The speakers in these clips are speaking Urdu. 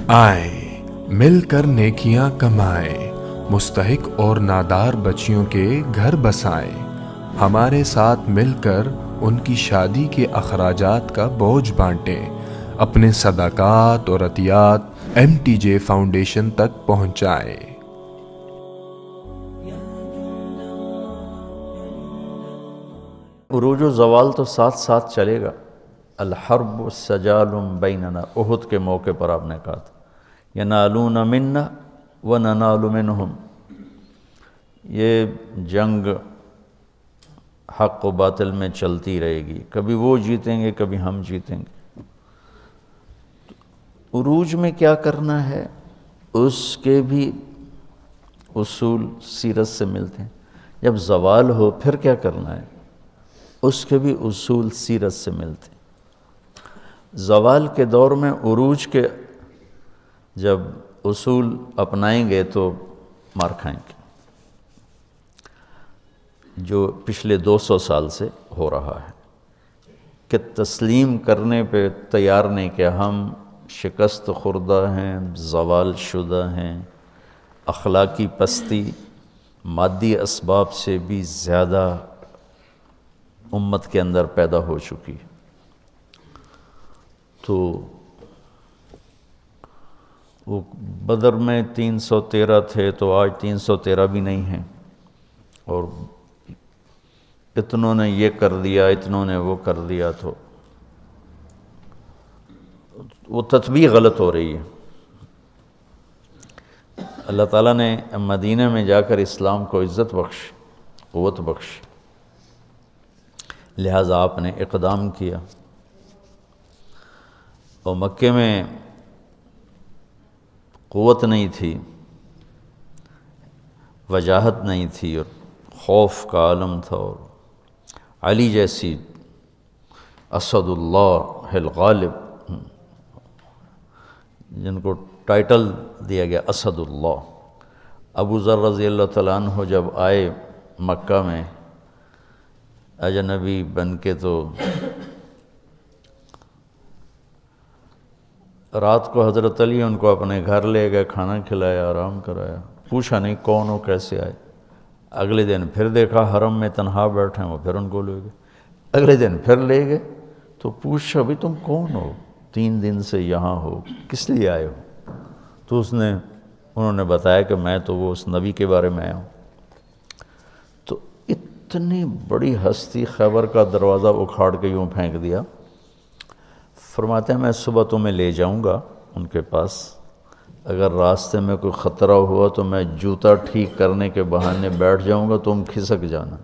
آئیں مل کر نیکیاں کمائیں، مستحق اور نادار بچیوں کے گھر بسائیں، ہمارے ساتھ مل کر ان کی شادی کے اخراجات کا بوجھ بانٹیں، اپنے صدقات اور عطیات MTJ فاؤنڈیشن تک پہنچائیں۔ عروج و زوال تو ساتھ ساتھ چلے گا۔ الحرب سجال بیننا، احد کے موقع پر آپ نے کہا تھا ینالون منا وننال منہم، یہ جنگ حق و باطل میں چلتی رہے گی، کبھی وہ جیتیں گے کبھی ہم جیتیں گے۔ عروج میں کیا کرنا ہے اس کے بھی اصول سیرت سے ملتے ہیں، جب زوال ہو پھر کیا کرنا ہے اس کے بھی اصول سیرت سے ملتے ہیں۔ زوال کے دور میں عروج کے جب اصول اپنائیں گے تو مار کھائیں گے، جو پچھلے 200 سال سے ہو رہا ہے کہ تسلیم کرنے پہ تیار نہیں کہ ہم شکست خوردہ ہیں، زوال شدہ ہیں، اخلاقی پستی مادی اسباب سے بھی زیادہ امت کے اندر پیدا ہو چکی ہے۔ تو وہ بدر میں 313 تھے تو آج 313 بھی نہیں ہیں، اور اتنوں نے یہ کر دیا اتنوں نے وہ کر دیا، تو وہ تطبیق غلط ہو رہی ہے۔ اللہ تعالیٰ نے مدینہ میں جا کر اسلام کو عزت بخش، قوت بخش، لہٰذا آپ نے اقدام کیا، اور مکے میں قوت نہیں تھی، وجاہت نہیں تھی، اور خوف کا عالم تھا، اور علی جیسی اسد اللہ الغالب جن کو ٹائٹل دیا گیا اسد اللہ، ابو ذر رضی اللہ تعالیٰ عنہ جب آئے مکہ میں اجنبی بن کے، تو رات کو حضرت علی ان کو اپنے گھر لے گئے، کھانا کھلایا، آرام کرایا، پوچھا نہیں کون ہو کیسے آئے۔ اگلے دن پھر دیکھا حرم میں تنہا بیٹھے ہیں، وہ پھر ان کو لے گئے، اگلے دن پھر لے گئے، تو پوچھا بھی تم کون ہو، 3 دن سے یہاں ہو، کس لیے آئے ہو؟ تو انہوں نے بتایا کہ میں تو وہ اس نبی کے بارے میں آیا ہوں۔ تو اتنی بڑی ہستی خیبر کا دروازہ اکھاڑ کے یوں پھینک دیا۔ فرماتے ہیں میں صبح تمہیں لے جاؤں گا ان کے پاس، اگر راستے میں کوئی خطرہ ہوا تو میں جوتا ٹھیک کرنے کے بہانے بیٹھ جاؤں گا، تم کھسک جانا۔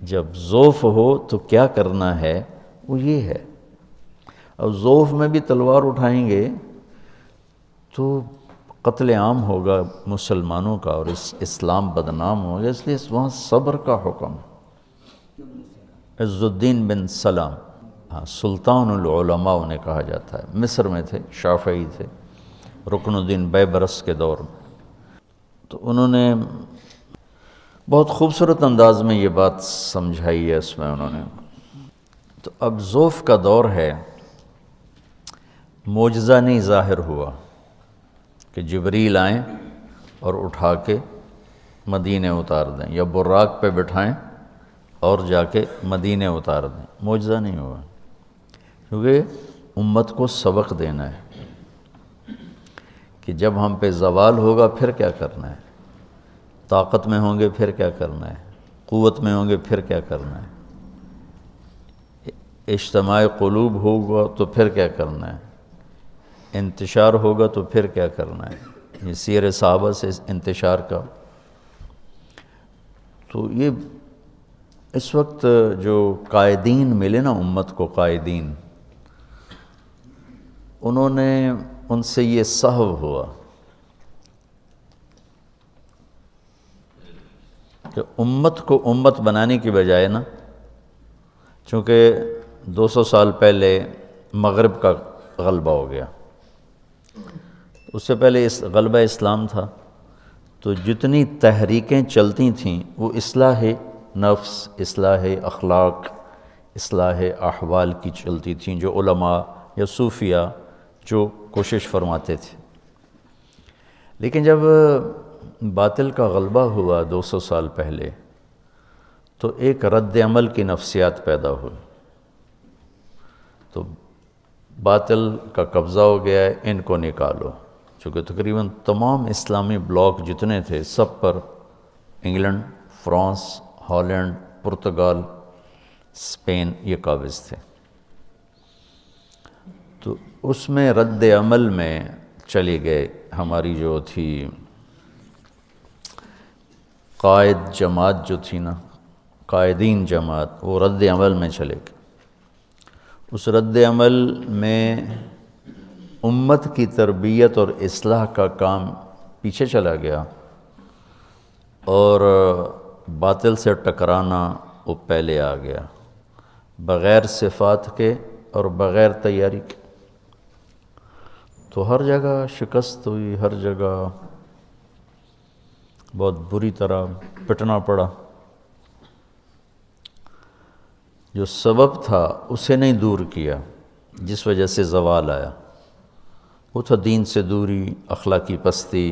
جب ضعف ہو تو کیا کرنا ہے وہ یہ ہے۔ اب ضعف میں بھی تلوار اٹھائیں گے تو قتل عام ہوگا مسلمانوں کا، اور اسلام بدنام ہوگا، اس لیے وہاں صبر کا حکم۔ عز الدین بن سلام، سلطان العلماء انہیں کہا جاتا ہے، مصر میں تھے، شافعی تھے، رکن الدین بیبرس کے دور میں۔ تو انہوں نے بہت خوبصورت انداز میں یہ بات سمجھائی ہے اس میں انہوں نے۔ تو اب ضعف کا دور ہے، معجزہ نہیں ظاہر ہوا کہ جبریل آئیں اور اٹھا کے مدینے اتار دیں، یا براق پہ بٹھائیں اور جا کے مدینے اتار دیں، معجزہ نہیں ہوا، کیونکہ امت کو سبق دینا ہے کہ جب ہم پہ زوال ہوگا پھر کیا کرنا ہے، طاقت میں ہوں گے پھر کیا کرنا ہے، قوت میں ہوں گے پھر کیا کرنا ہے، اجتماع قلوب ہوگا تو پھر کیا کرنا ہے، انتشار ہوگا تو پھر کیا کرنا ہے۔ یہ سیر صحابہ سے انتشار کا۔ تو یہ اس وقت جو قائدین ملے نا امت کو، قائدین، انہوں نے ان سے یہ سہو ہوا کہ امت کو امت بنانے کی بجائے نا، چونکہ 200 سال پہلے مغرب کا غلبہ ہو گیا، اس سے پہلے اس غلبہ اسلام تھا، تو جتنی تحریکیں چلتی تھیں وہ اصلاح نفس، اصلاح اخلاق، اصلاح احوال کی چلتی تھیں، جو علماء یا صوفیہ جو کوشش فرماتے تھے۔ لیکن جب باطل کا غلبہ ہوا 200 سال پہلے تو ایک رد عمل کی نفسیات پیدا ہوئی، تو باطل کا قبضہ ہو گیا ہے، ان کو نکالو، چونکہ تقریباً تمام اسلامی بلاک جتنے تھے سب پر England, France, Holland, Portugal, Spain یہ قابض تھے۔ تو اس میں رد عمل میں چلے گئے، ہماری جو تھی قائد جماعت جو تھی نا، قائدین جماعت، وہ رد عمل میں چلے گئے۔ اس رد عمل میں امت کی تربیت اور اصلاح کا کام پیچھے چلا گیا، اور باطل سے ٹکرانا وہ پہلے آ گیا، بغیر صفات کے اور بغیر تیاری کے۔ تو ہر جگہ شکست ہوئی، ہر جگہ بہت بری طرح پٹنا پڑا۔ جو سبب تھا اسے نہیں دور کیا، جس وجہ سے زوال آیا، وہ تھا دین سے دوری، اخلاقی پستی،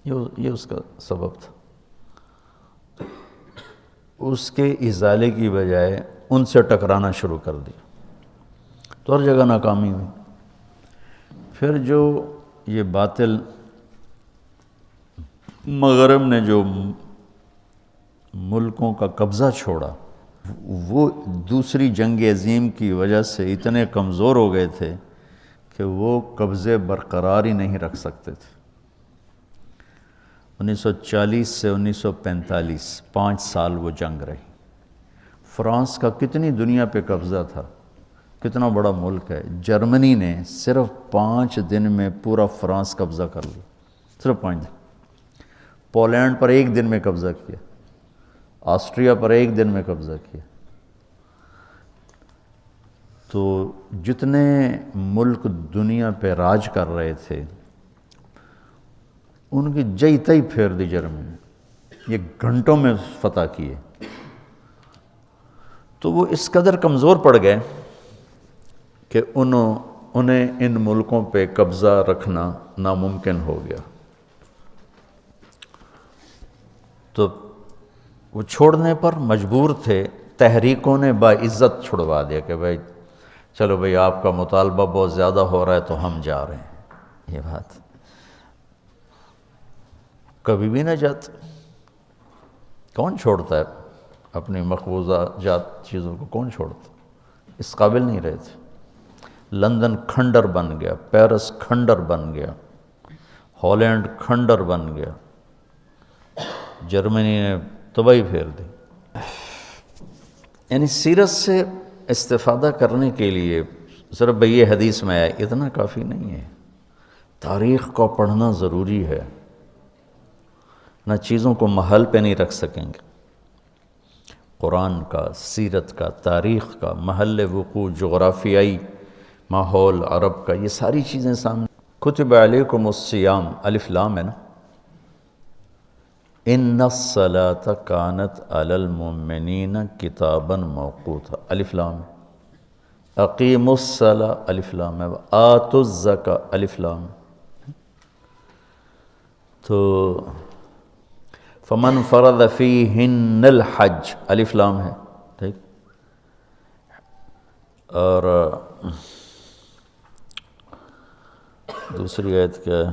یہ اس کا سبب تھا۔ اس کے ازالے کی بجائے ان سے ٹکرانا شروع کر دیا، تو ہر جگہ ناکامی ہوئی۔ پھر جو یہ باطل مغرب نے جو ملکوں کا قبضہ چھوڑا، وہ دوسری جنگ عظیم کی وجہ سے اتنے کمزور ہو گئے تھے کہ وہ قبضے برقرار ہی نہیں رکھ سکتے تھے۔ 1940 سے 1945 5 سال وہ جنگ رہی۔ فرانس کا کتنی دنیا پہ قبضہ تھا، کتنا بڑا ملک ہے۔ جرمنی نے صرف 5 دن میں پورا فرانس قبضہ کر لیا، صرف 5 دن۔ پولینڈ پر 1 دن میں قبضہ کیا، آسٹریا پر 1 دن میں قبضہ کیا۔ تو جتنے ملک دنیا پہ راج کر رہے تھے ان کی جئی تئی پھیر دی جرمنی نے، یہ گھنٹوں میں فتح کیے۔ تو وہ اس قدر کمزور پڑ گئے کہ انہیں ان ملکوں پہ قبضہ رکھنا ناممکن ہو گیا۔ تو وہ چھوڑنے پر مجبور تھے، تحریکوں نے باعزت چھڑوا دیا کہ بھائی چلو بھائی آپ کا مطالبہ بہت زیادہ ہو رہا ہے تو ہم جا رہے ہیں۔ یہ بات کبھی بھی نہ جاتے، کون چھوڑتا ہے اپنی مقبوضہ جات چیزوں کو، کون چھوڑتا، اس قابل نہیں رہے تھے۔ لندن کھنڈر بن گیا، پیرس کھنڈر بن گیا، ہالینڈ کھنڈر بن گیا، جرمنی نے تباہی پھیر دی۔ یعنی سیرت سے استفادہ کرنے کے لیے صرف بھئی یہ حدیث میں آئے اتنا کافی نہیں ہے، تاریخ کو پڑھنا ضروری ہے، نہ چیزوں کو محل پہ نہیں رکھ سکیں گے۔ قرآن کا، سیرت کا، تاریخ کا، محل وقوع، جغرافیائی ماحول عرب کا، یہ ساری چیزیں سامنے۔ کتب علیکم الصیام، الف لام ہے نا، ان الصلاۃ کانت علی المؤمنین کتابا موقوتا، الف لام، اقیموا الصلاۃ، الف لام ہے، آتوا الزکاۃ، الف لام۔ تو فمن فرض فیہن الحج، الف لام ہے، ٹھیک۔ اور دوسری آیت کیا ہے؟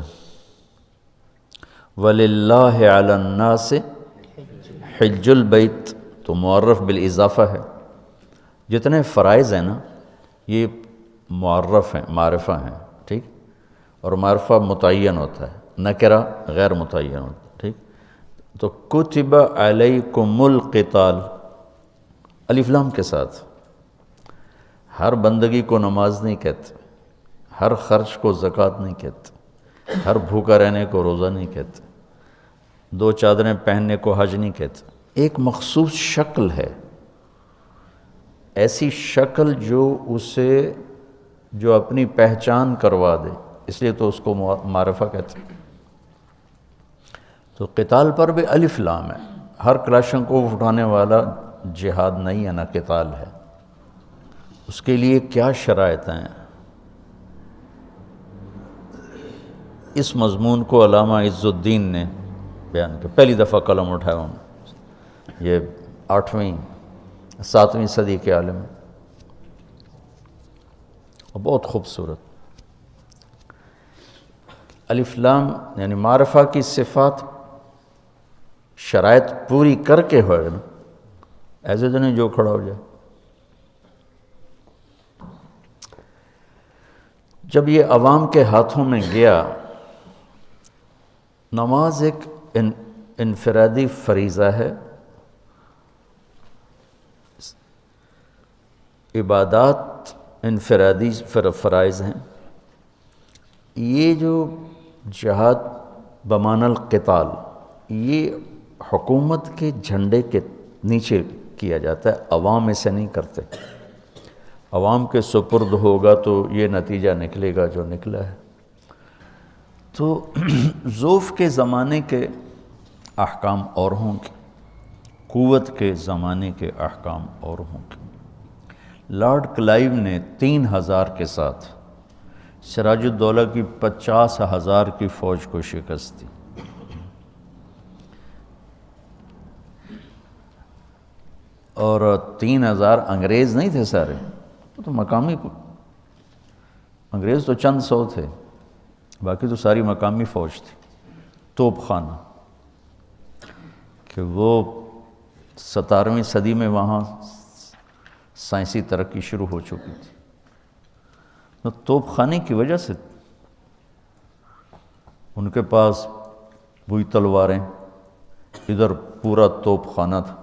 وَلِلَّهِ عَلَى النَّاسِ حِجُّ الْبَيْتِ، تو معرف بالاضافہ ہے۔ جتنے فرائض ہیں نا یہ معرف ہیں، معرفہ ہیں، ٹھیک۔ اور معرفہ متعین ہوتا ہے، نکرہ غیر متعین ہوتا ہے، ٹھیک۔ تو کتب علیکم القتال، الف لام کے ساتھ۔ ہر بندگی کو نماز نہیں کہتے، ہر خرچ کو زکوٰۃ نہیں کہتے، ہر بھوکا رہنے کو روزہ نہیں کہتے، 2 چادریں پہننے کو حج نہیں کہتے۔ ایک مخصوص شکل ہے، ایسی شکل جو اپنی پہچان کروا دے، اس لیے تو اس کو معرفہ کہتے ہیں۔ تو قتال پر بھی الف لام ہے، ہر کلاشن کو اٹھانے والا جہاد نہیں ہے، نہ قتال ہے۔ اس کے لیے کیا شرائط ہیں؟ اس مضمون کو علامہ عز الدین نے بیان کیا، پہلی دفعہ قلم اٹھایا انہوں نے، یہ 7ویں صدی کے عالم ہیں، اور بہت خوبصورت۔ الف لام یعنی معرفہ کی صفات شرائط پوری کر کے ہوئے نا، ایسے تو نہیں جو کھڑا ہو جائے۔ جب یہ عوام کے ہاتھوں میں گیا، نماز ایک انفرادی فریضہ ہے، عبادات انفرادی فرائض ہیں، یہ جو جہاد بمعنی القتال یہ حکومت کے جھنڈے کے نیچے کیا جاتا ہے، عوام اسے نہیں کرتے، عوام کے سپرد ہوگا تو یہ نتیجہ نکلے گا جو نکلا ہے۔ تو ضعف کے زمانے کے احکام اور ہوں گے، قوت کے زمانے کے احکام اور ہوں گے۔ لارڈ کلائیو نے 3000 کے ساتھ سراج الدولہ کی 50,000 کی فوج کو شکست دی۔ اور 3000 انگریز نہیں تھے سارے، وہ تو مقامی، انگریز تو چند سو تھے، باقی تو ساری مقامی فوج تھی، توپ خانہ، کہ وہ 17ویں صدی میں وہاں سائنسی ترقی شروع ہو چکی تھی، تو توپ خانے کی وجہ سے ان کے پاس وہی تلواریں، ادھر پورا توپ خانہ تھا۔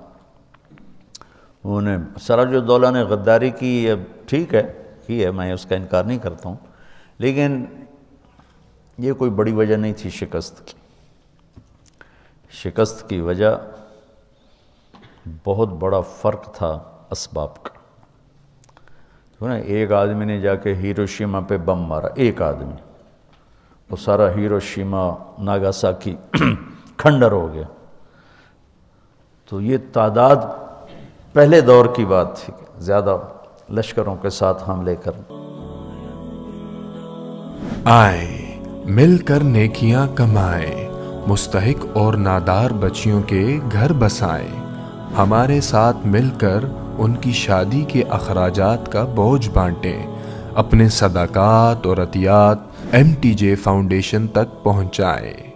انہیں سراج الدولہ نے غداری کی، اب ٹھیک ہے کی ہے، میں اس کا انکار نہیں کرتا ہوں، لیکن یہ کوئی بڑی وجہ نہیں تھی شکست کی۔ شکست کی وجہ بہت بڑا فرق تھا اسباب کا۔ ایک آدمی نے جا کے ہیروشیما پہ بم مارا، ایک آدمی، وہ سارا ہیروشیما ناگاساکی کھنڈر ہو گیا۔ تو یہ تعداد پہلے دور کی بات تھی، زیادہ لشکروں کے ساتھ حملے کر۔ آئے مل کر نیکیاں کمائیں، مستحق اور نادار بچیوں کے گھر بسائیں، ہمارے ساتھ مل کر ان کی شادی کے اخراجات کا بوجھ بانٹیں، اپنے صدقات اور عطیات MTJ فاؤنڈیشن تک پہنچائیں۔